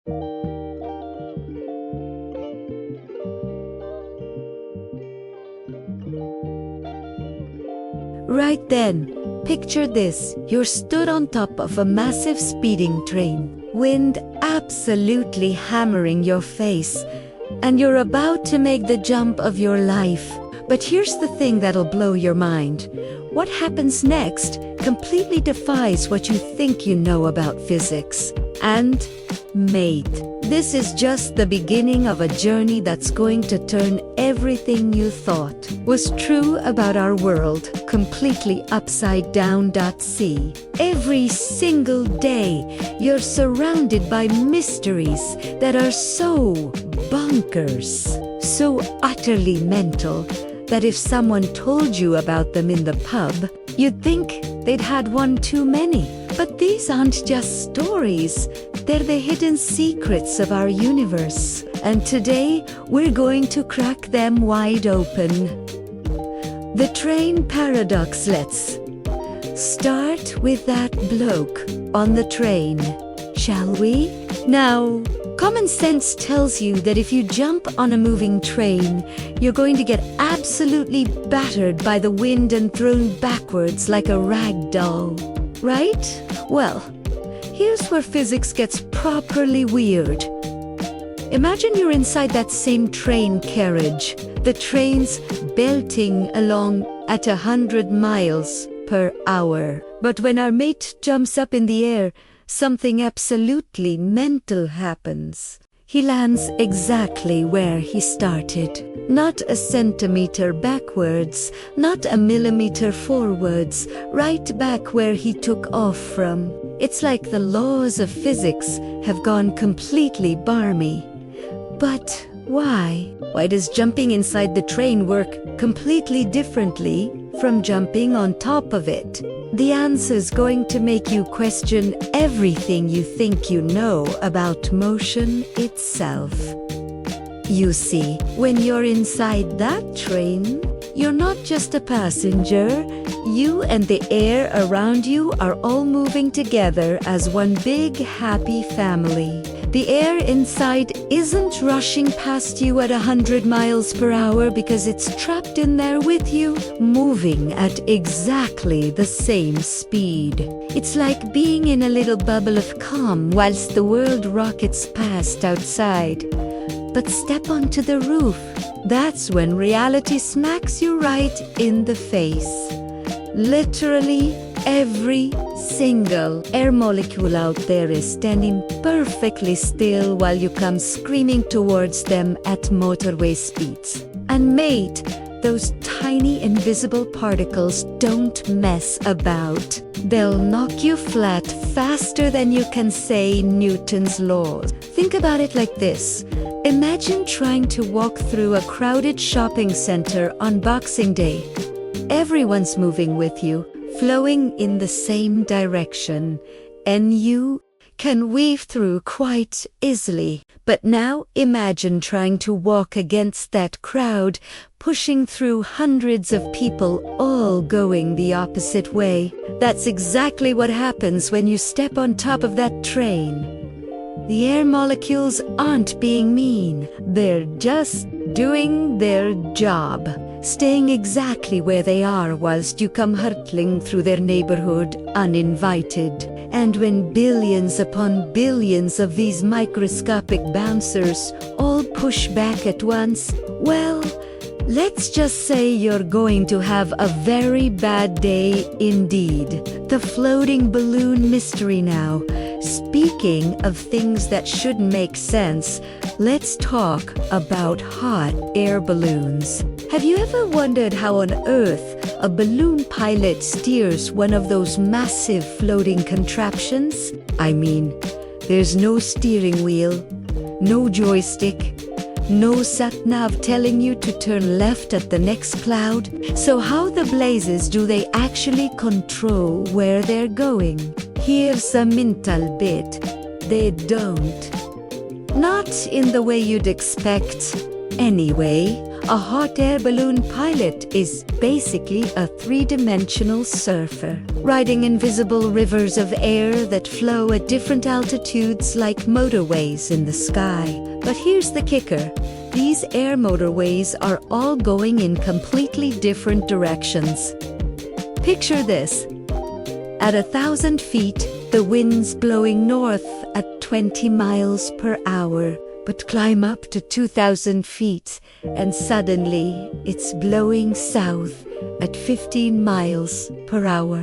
Right then, picture this. You're stood on top of a massive speeding train, wind absolutely hammering your face, and you're about to make the jump of your life. But here's the thing that'll blow your mind. What happens next completely defies what you think you know about physics. And, mate, this is just the beginning of a journey that's going to turn everything you thought was true about our world completely upside down. See, every single day, you're surrounded by mysteries that are so bonkers, so utterly mental, that if someone told you about them in the pub, you'd think they'd had one too many. But these aren't just stories, they're the hidden secrets of our universe. And today, we're going to crack them wide open. The train paradox. Let's start with that bloke on the train, shall we? Now, common sense tells you that if you jump on a moving train, you're going to get absolutely battered by the wind and thrown backwards like a rag doll, right? Well, here's where physics gets properly weird. Imagine you're inside that same train carriage. The train's belting along at 100 miles per hour. But when our mate jumps up in the air, something absolutely mental happens. He lands exactly where he started. Not a centimeter backwards, not a millimeter forwards, right back where he took off from. It's like the laws of physics have gone completely barmy. But why? Why does jumping inside the train work completely differently from jumping on top of it? The answer's going to make you question everything you think you know about motion itself. You see, when you're inside that train, you're not just a passenger. You and the air around you are all moving together as one big happy family. The air inside isn't rushing past you at 100 miles per hour because it's trapped in there with you, moving at exactly the same speed. It's like being in a little bubble of calm whilst the world rockets past outside. But step onto the roof. That's when reality smacks you right in the face. Literally every single air molecule out there is standing perfectly still while you come screaming towards them at motorway speeds. And mate, those tiny invisible particles don't mess about. They'll knock you flat faster than you can say Newton's laws. Think about it like this. Imagine trying to walk through a crowded shopping center on Boxing Day. Everyone's moving with you, flowing in the same direction, and you can weave through quite easily. But now imagine trying to walk against that crowd, pushing through hundreds of people all going the opposite way. That's exactly what happens when you step on top of that train. The air molecules aren't being mean. They're just doing their job, staying exactly where they are whilst you come hurtling through their neighborhood uninvited. And when billions upon billions of these microscopic bouncers all push back at once, well, let's just say you're going to have a very bad day indeed. The floating balloon mystery now. Speaking of things that shouldn't make sense, let's talk about hot air balloons. Have you ever wondered how on earth a balloon pilot steers one of those massive floating contraptions? I mean, there's no steering wheel, no joystick, no sat-nav telling you to turn left at the next cloud. So how the blazes do they actually control where they're going? Here's a mental bit. They don't. Not in the way you'd expect. Anyway, A hot air balloon pilot is basically a three-dimensional surfer, riding invisible rivers of air that flow at different altitudes like motorways in the sky. But here's the kicker. These air motorways are all going in completely different directions. Picture this. At 1,000 feet, the wind's blowing north at 20 miles per hour. But climb up to 2,000 feet, and suddenly it's blowing south at 15 miles per hour.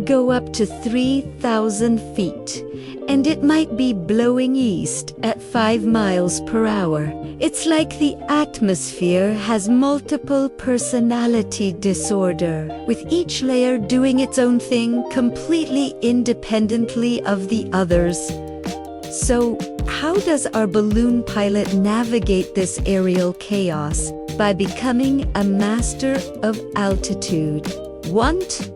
Go up to 3,000 feet, and it might be blowing east at 5 miles per hour. It's like the atmosphere has multiple personality disorder, with each layer doing its own thing completely independently of the others. So, how does our balloon pilot navigate this aerial chaos? By becoming a master of altitude. Want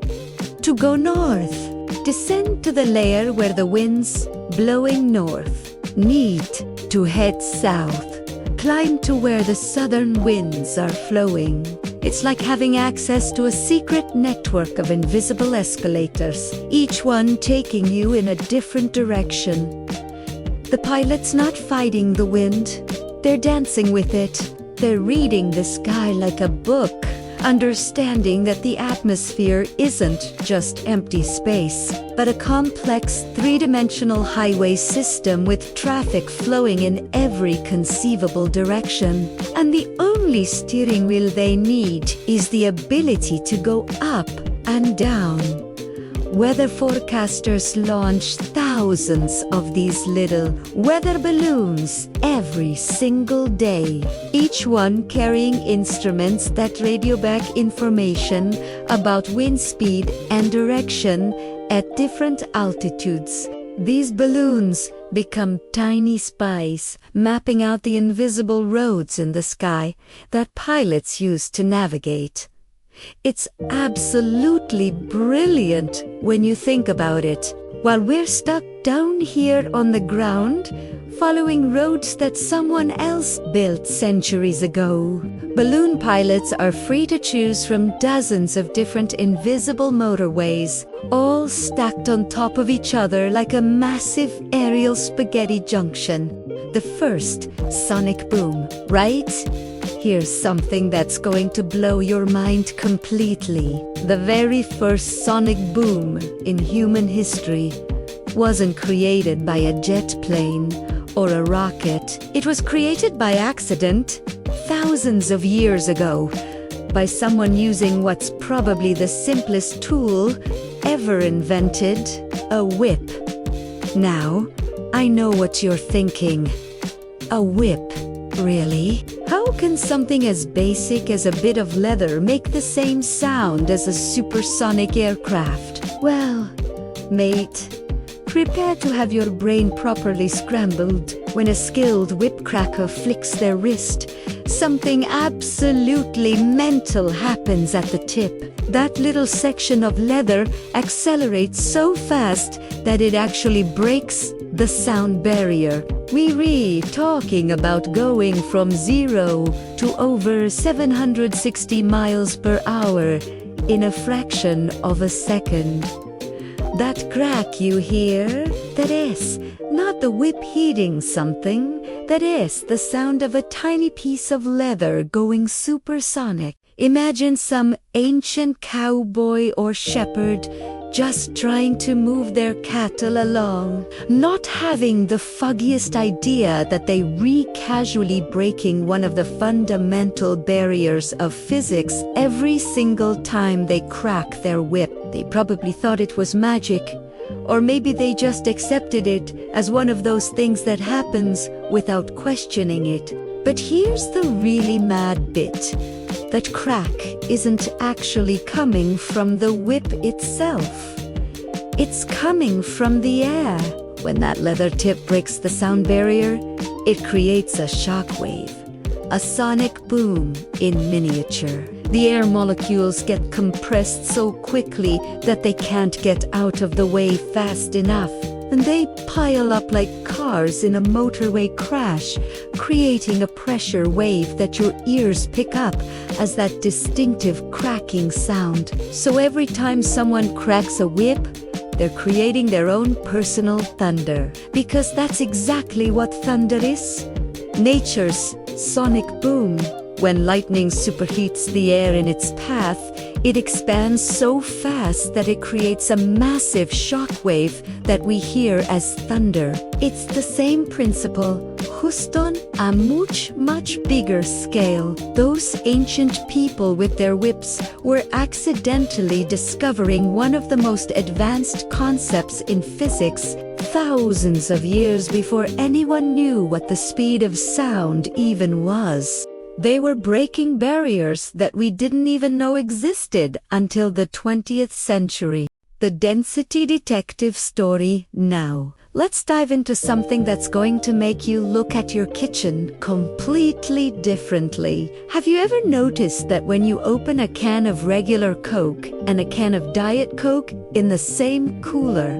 to go north? Descend to the layer where the wind's blowing north. Need to head south. Climb to where the southern winds are flowing. It's like having access to a secret network of invisible escalators, each one taking you in a different direction. The pilot's not fighting the wind. They're dancing with it. They're reading the sky like a book, understanding that the atmosphere isn't just empty space, but a complex three-dimensional highway system with traffic flowing in every conceivable direction. And the only steering wheel they need is the ability to go up and down. Weather forecasters launch thousands of these little weather balloons every single day, each one carrying instruments that radio back information about wind speed and direction at different altitudes. These balloons become tiny spies, mapping out the invisible roads in the sky that pilots use to navigate. It's absolutely brilliant when you think about it. While we're stuck down here on the ground, following roads that someone else built centuries ago. Balloon pilots are free to choose from dozens of different invisible motorways, all stacked on top of each other like a massive aerial spaghetti junction. The first sonic boom, right? Here's something that's going to blow your mind completely. The very first sonic boom in human history wasn't created by a jet plane or a rocket. It was created by accident thousands of years ago by someone using what's probably the simplest tool ever invented, a whip. Now, I know what you're thinking. A whip, really? How can something as basic as a bit of leather make the same sound as a supersonic aircraft? Well, mate, prepare to have your brain properly scrambled when a skilled whipcracker flicks their wrist. Something absolutely mental happens at the tip. That little section of leather accelerates so fast that it actually breaks the sound barrier. We're talking about going from 0 to over 760 miles per hour in a fraction of a second. That crack you hear, that is not the whip hitting something, that is the sound of a tiny piece of leather going supersonic. Imagine some ancient cowboy or shepherd just trying to move their cattle along, not having the foggiest idea that they casually breaking one of the fundamental barriers of physics every single time they crack their whip. They probably thought it was magic, or maybe they just accepted it as one of those things that happens without questioning it. But here's the really mad bit. That crack isn't actually coming from the whip itself. It's coming from the air. When that leather tip breaks the sound barrier, it creates a shockwave, a sonic boom in miniature. The air molecules get compressed so quickly that they can't get out of the way fast enough. and they pile up like cars in a motorway crash, creating a pressure wave that your ears pick up as that distinctive cracking sound. So every time someone cracks a whip, they're creating their own personal thunder. Because that's exactly what thunder is. Nature's sonic boom. When lightning superheats the air in its path, it expands so fast that it creates a massive shock wave that we hear as thunder. It's the same principle, just on a much bigger scale. Those ancient people with their whips were accidentally discovering one of the most advanced concepts in physics thousands of years before anyone knew what the speed of sound even was. They were breaking barriers that we didn't even know existed until the 20th century. The density detective story now. Let's dive into something that's going to make you look at your kitchen completely differently. Have you ever noticed that when you open a can of regular Coke and a can of Diet Coke in the same cooler,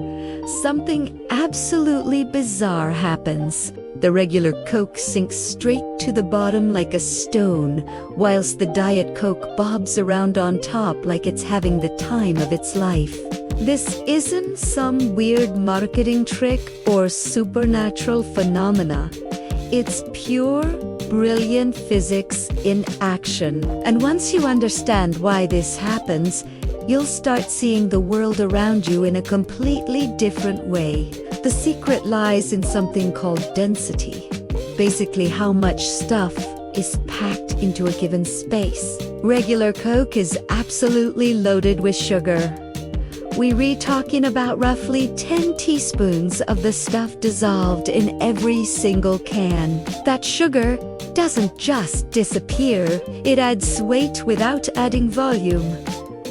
something absolutely bizarre happens? The regular Coke sinks straight to the bottom like a stone, whilst the Diet Coke bobs around on top like it's having the time of its life. This isn't some weird marketing trick or supernatural phenomena. It's pure, brilliant physics in action. And once you understand why this happens, you'll start seeing the world around you in a completely different way. The secret lies in something called density. Basically, how much stuff is packed into a given space. Regular Coke is absolutely loaded with sugar. We're talking about roughly 10 teaspoons of the stuff dissolved in every single can. That sugar doesn't just disappear, it adds weight without adding volume,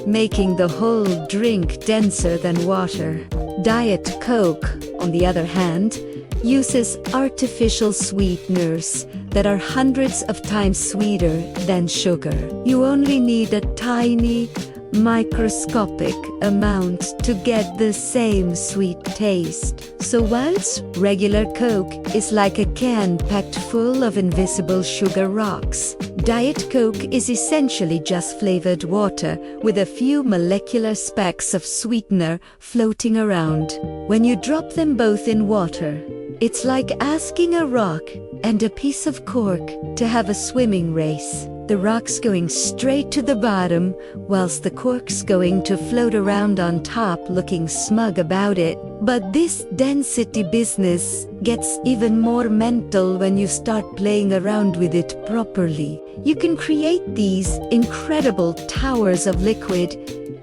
making the whole drink denser than water. Diet Coke, on the other hand, uses artificial sweeteners that are hundreds of times sweeter than sugar. You only need a tiny, microscopic amount to get the same sweet taste. So whilst regular Coke is like a can packed full of invisible sugar rocks, Diet Coke is essentially just flavored water with a few molecular specks of sweetener floating around. When you drop them both in water, it's like asking a rock and a piece of cork to have a swimming race. The rock's going straight to the bottom, whilst the cork's going to float around on top looking smug about it. But this density business gets even more mental when you start playing around with it properly. You can create these incredible towers of liquid,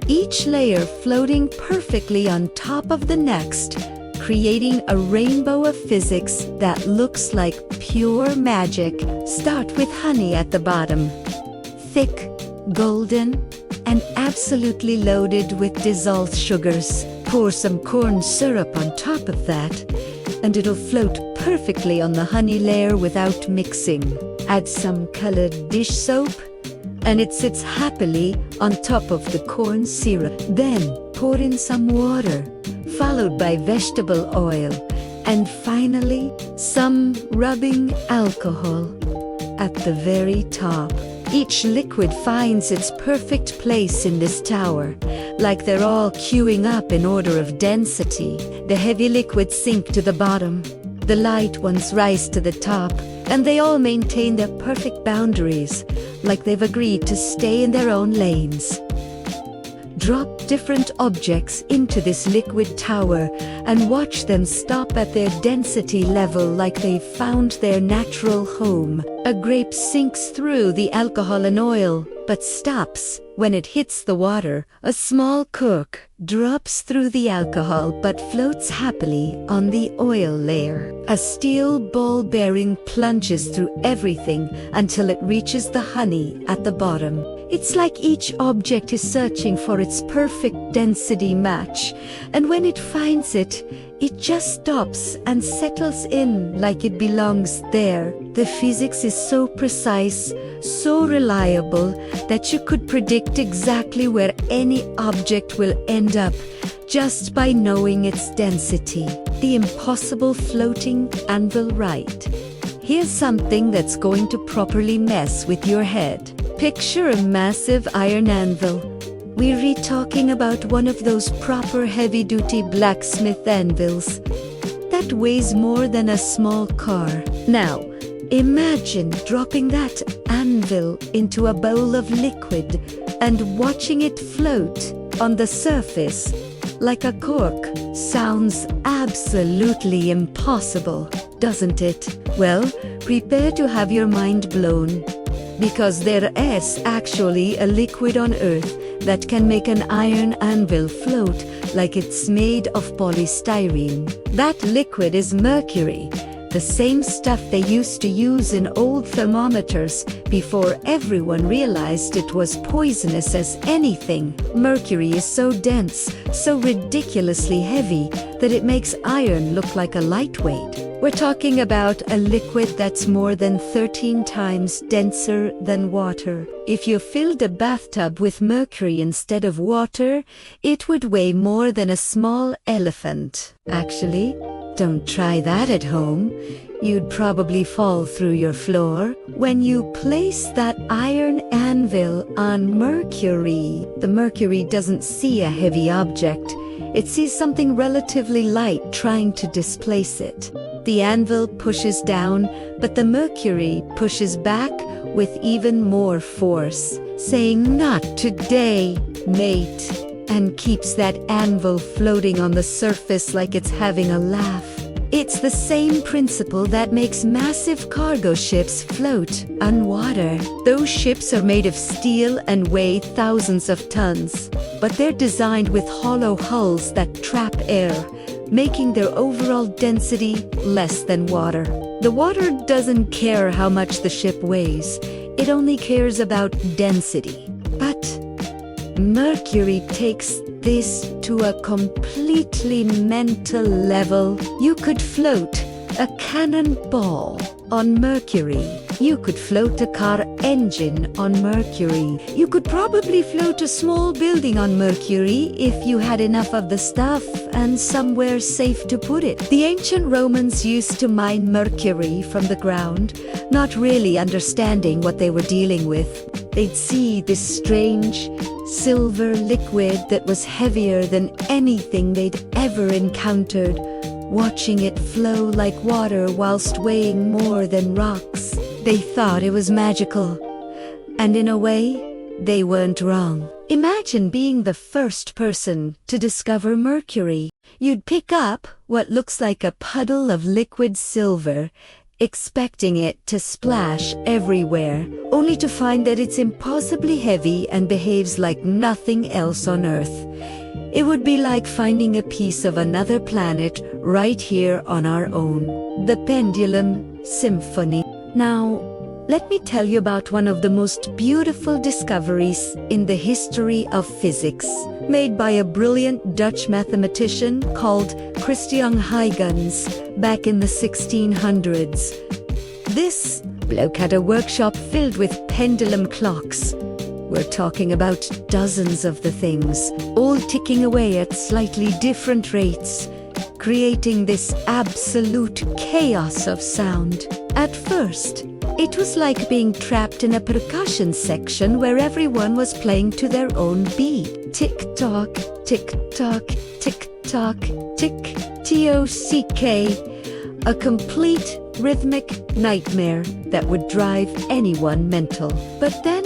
each layer floating perfectly on top of the next, creating a rainbow of physics that looks like pure magic. Start with honey at the bottom. Thick, golden, and absolutely loaded with dissolved sugars. Pour some corn syrup on top of that, and it'll float perfectly on the honey layer without mixing. Add some colored dish soap, and it sits happily on top of the corn syrup. Then pour in some water, followed by vegetable oil, and finally some rubbing alcohol at the very top. Each liquid finds its perfect place in this tower, like they're all queuing up in order of density. The heavy liquids sink to the bottom, the light ones rise to the top, and they all maintain their perfect boundaries, like they've agreed to stay in their own lanes. Drop different objects into this liquid tower and watch them stop at their density level like they've found their natural home. A grape sinks through the alcohol and oil, but stops when it hits the water. A small cork drops through the alcohol but floats happily on the oil layer. A steel ball bearing plunges through everything until it reaches the honey at the bottom. It's like each object is searching for its perfect density match, and when it finds it, it just stops and settles in like it belongs there. The physics is so precise, so reliable, that you could predict exactly where any object will end up just by knowing its density. The impossible floating anvil, right? Here's something that's going to properly mess with your head. Picture a massive iron anvil. We're talking about one of those proper heavy-duty blacksmith anvils that weighs more than a small car. Now, imagine dropping that anvil into a bowl of liquid and watching it float on the surface like a cork. Sounds absolutely impossible, doesn't it? Well, prepare to have your mind blown, because there is actually a liquid on Earth that can make an iron anvil float like it's made of polystyrene. That liquid is mercury, the same stuff they used to use in old thermometers before everyone realized it was poisonous as anything. Mercury is so dense, so ridiculously heavy, that it makes iron look like a lightweight. We're talking about a liquid that's more than 13 times denser than water. If you filled a bathtub with mercury instead of water, it would weigh more than a small elephant. Actually, don't try that at home. You'd probably fall through your floor. When you place that iron anvil on mercury, the mercury doesn't see a heavy object. It sees something relatively light trying to displace it. The anvil pushes down, but the mercury pushes back with even more force, saying, "Not today, mate," and keeps that anvil floating on the surface like it's having a laugh. It's the same principle that makes massive cargo ships float on water. Those ships are made of steel and weigh thousands of tons, but they're designed with hollow hulls that trap air, making their overall density less than water. The water doesn't care how much the ship weighs, it only cares about density. But mercury takes this to a completely mental level. You could float a cannonball on mercury. You could float a car engine on mercury. You could probably float a small building on mercury if you had enough of the stuff and somewhere safe to put it. The ancient Romans used to mine mercury from the ground, not really understanding what they were dealing with. They'd see this strange silver liquid that was heavier than anything they'd ever encountered, watching it flow like water whilst weighing more than rocks. They thought it was magical, and in a way, they weren't wrong. Imagine being the first person to discover mercury. You'd pick up what looks like a puddle of liquid silver, expecting it to splash everywhere, only to find that it's impossibly heavy and behaves like nothing else on Earth. It would be like finding a piece of another planet right here on our own. The pendulum symphony. Now, let me tell you about one of the most beautiful discoveries in the history of physics, made by a brilliant Dutch mathematician called Christian Huygens back in the 1600s. This bloke had a workshop filled with pendulum clocks. We're talking about dozens of the things, all ticking away at slightly different rates, creating this absolute chaos of sound. At first, it was like being trapped in a percussion section where everyone was playing to their own beat. Tick-tock, tick-tock, tick-tock, tick-tock. A complete rhythmic nightmare that would drive anyone mental. But then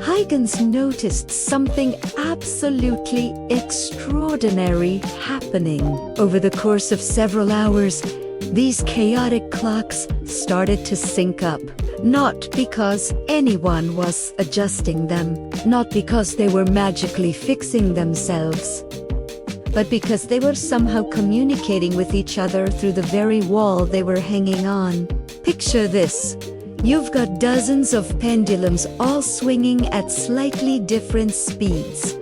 Huygens noticed something absolutely extraordinary happening. Over the course of several hours, these chaotic clocks started to sync up. Not because anyone was adjusting them, not because they were magically fixing themselves, but because they were somehow communicating with each other through the very wall they were hanging on. Picture this. You've got dozens of pendulums all swinging at slightly different speeds,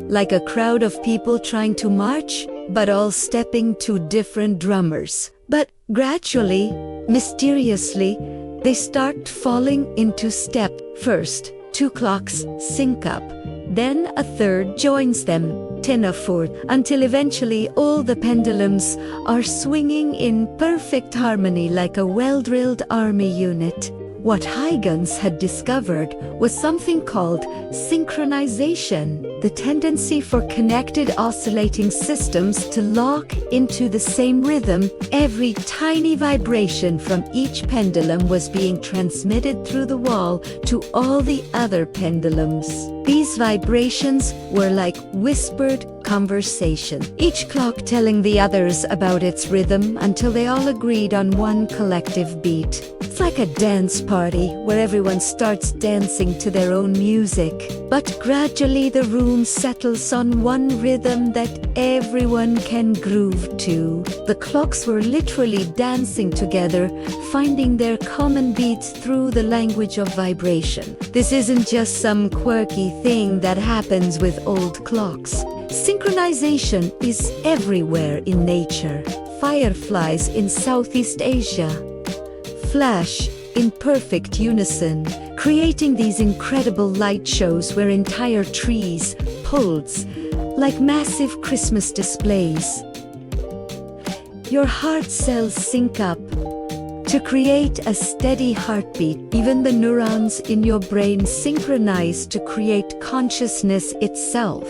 like a crowd of people trying to march, but all stepping to different drummers. But gradually, mysteriously, they start falling into step. First, two clocks sync up, then a third joins them. tenor fourth, until eventually all the pendulums are swinging in perfect harmony like a well-drilled army unit. What Huygens had discovered was something called synchronization, the tendency for connected oscillating systems to lock into the same rhythm. Every tiny vibration from each pendulum was being transmitted through the wall to all the other pendulums. These vibrations were like whispered conversation, each clock telling the others about its rhythm until they all agreed on one collective beat. It's like a dance party where everyone starts dancing to their own music. But gradually the room settles on one rhythm that everyone can groove to. The clocks were literally dancing together, finding their common beats through the language of vibration. This isn't just some quirky thing that happens with old clocks. Synchronization is everywhere in nature. Fireflies in Southeast Asia flash in perfect unison, creating these incredible light shows where entire trees pulse like massive Christmas displays. Your heart cells sync up to create a steady heartbeat. Even the neurons in your brain synchronize to create consciousness itself.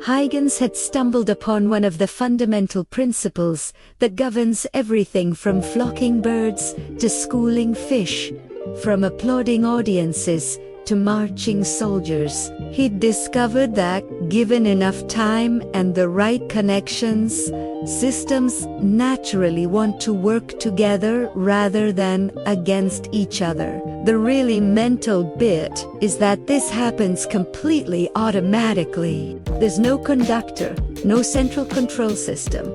Huygens had stumbled upon one of the fundamental principles that governs everything from flocking birds to schooling fish, from applauding audiences to marching soldiers. He'd discovered that, given enough time and the right connections, systems naturally want to work together rather than against each other. The really mental bit is that this happens completely automatically. There's no conductor, no central control system,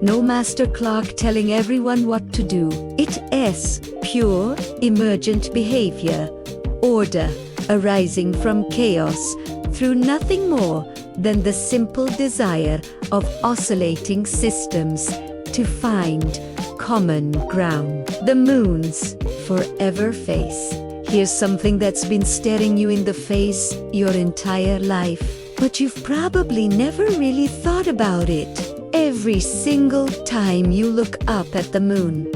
no master clock telling everyone what to do. It is pure, emergent behavior, order arising from chaos through nothing more than the simple desire of oscillating systems to find common ground. The moon's forever face. Here's something that's been staring you in the face your entire life, but you've probably never really thought about it. Every single time you look up at the moon,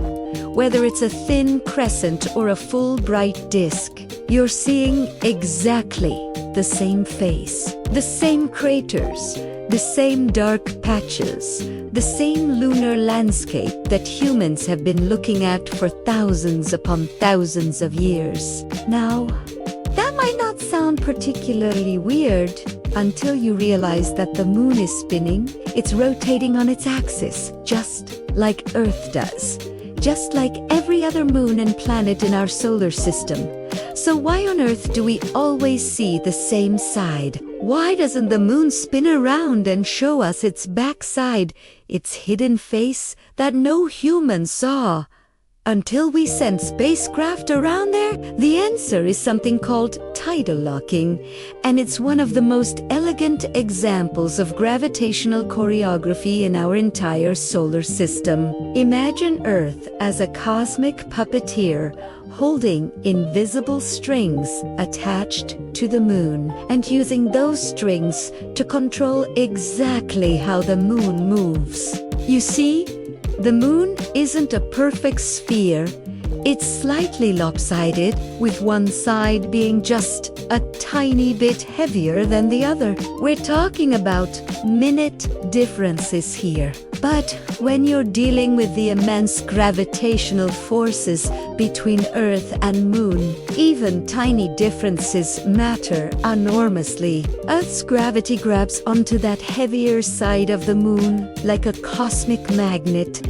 whether it's a thin crescent or a full bright disk, you're seeing exactly the same face, the same craters, the same dark patches, the same lunar landscape that humans have been looking at for thousands upon thousands of years. Now, that might not sound particularly weird until you realize that the moon is spinning. It's rotating on its axis, just like Earth does, just like every other moon and planet in our solar system. So why on earth do we always see the same side? Why doesn't the moon spin around and show us its backside, its hidden face that no human saw? Until we send spacecraft around there? The answer is something called tidal locking, and it's one of the most elegant examples of gravitational choreography in our entire solar system. Imagine Earth as a cosmic puppeteer holding invisible strings attached to the moon and using those strings to control exactly how the moon moves. You see, the moon isn't a perfect sphere. It's slightly lopsided, with one side being just a tiny bit heavier than the other. We're talking about minute differences here. But when you're dealing with the immense gravitational forces between Earth and Moon, even tiny differences matter enormously. Earth's gravity grabs onto that heavier side of the Moon like a cosmic magnet,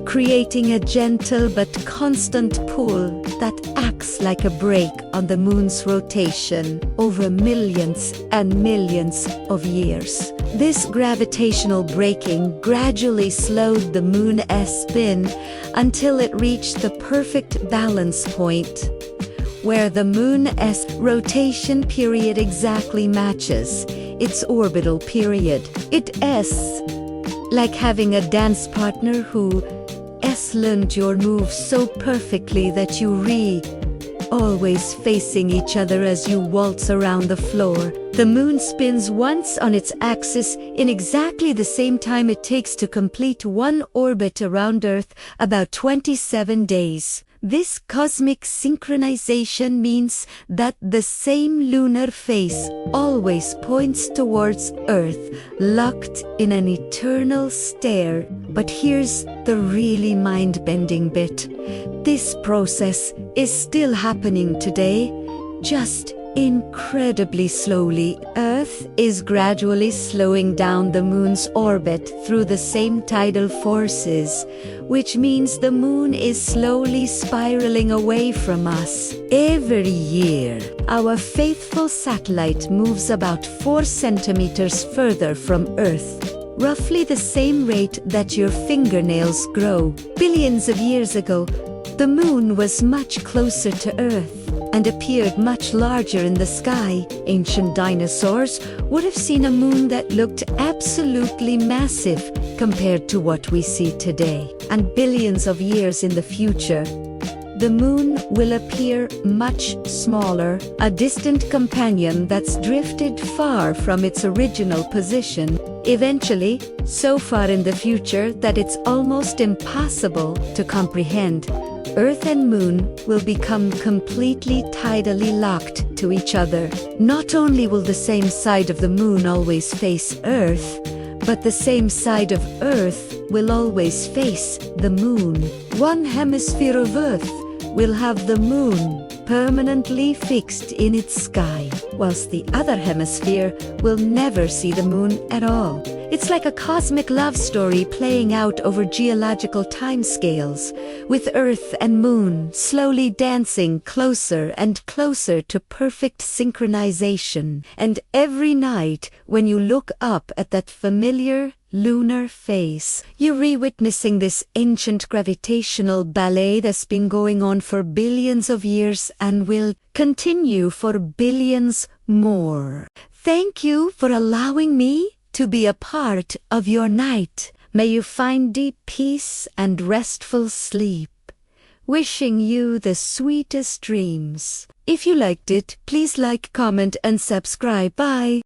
creating a gentle but constant pull that acts like a brake on the Moon's rotation over millions and millions of years. This gravitational braking gradually slowed the Moon's spin until it reached the perfect balance point, where the Moon's rotation period exactly matches its orbital period. It's like having a dance partner who learned your moves so perfectly that you always facing each other as you waltz around the floor. The moon spins once on its axis in exactly the same time it takes to complete one orbit around Earth, about 27 days. This cosmic synchronization means that the same lunar face always points towards Earth, locked in an eternal stare. But here's the really mind-bending bit. This process is still happening today, just incredibly slowly. Earth is gradually slowing down the moon's orbit through the same tidal forces, which means the moon is slowly spiraling away from us. Every year, our faithful satellite moves about 4 centimeters further from Earth, roughly the same rate that your fingernails grow. Billions of years ago, the moon was much closer to Earth and appeared much larger in the sky. Ancient dinosaurs would have seen a moon that looked absolutely massive compared to what we see today. And billions of years in the future, the moon will appear much smaller, a distant companion that's drifted far from its original position. Eventually, so far in the future that it's almost impossible to comprehend, Earth and Moon will become completely tidally locked to each other. Not only will the same side of the moon always face Earth, but the same side of Earth will always face the moon. One hemisphere of Earth will have the moon permanently fixed in its sky, whilst the other hemisphere will never see the moon at all. It's like a cosmic love story playing out over geological timescales, with Earth and Moon slowly dancing closer and closer to perfect synchronization. And every night, when you look up at that familiar lunar face, you're re-witnessing this ancient gravitational ballet that's been going on for billions of years and will continue for billions more. Thank you for allowing me to be a part of your night. May you find deep peace and restful sleep. Wishing you the sweetest dreams. If you liked it, please like, comment, and subscribe. Bye.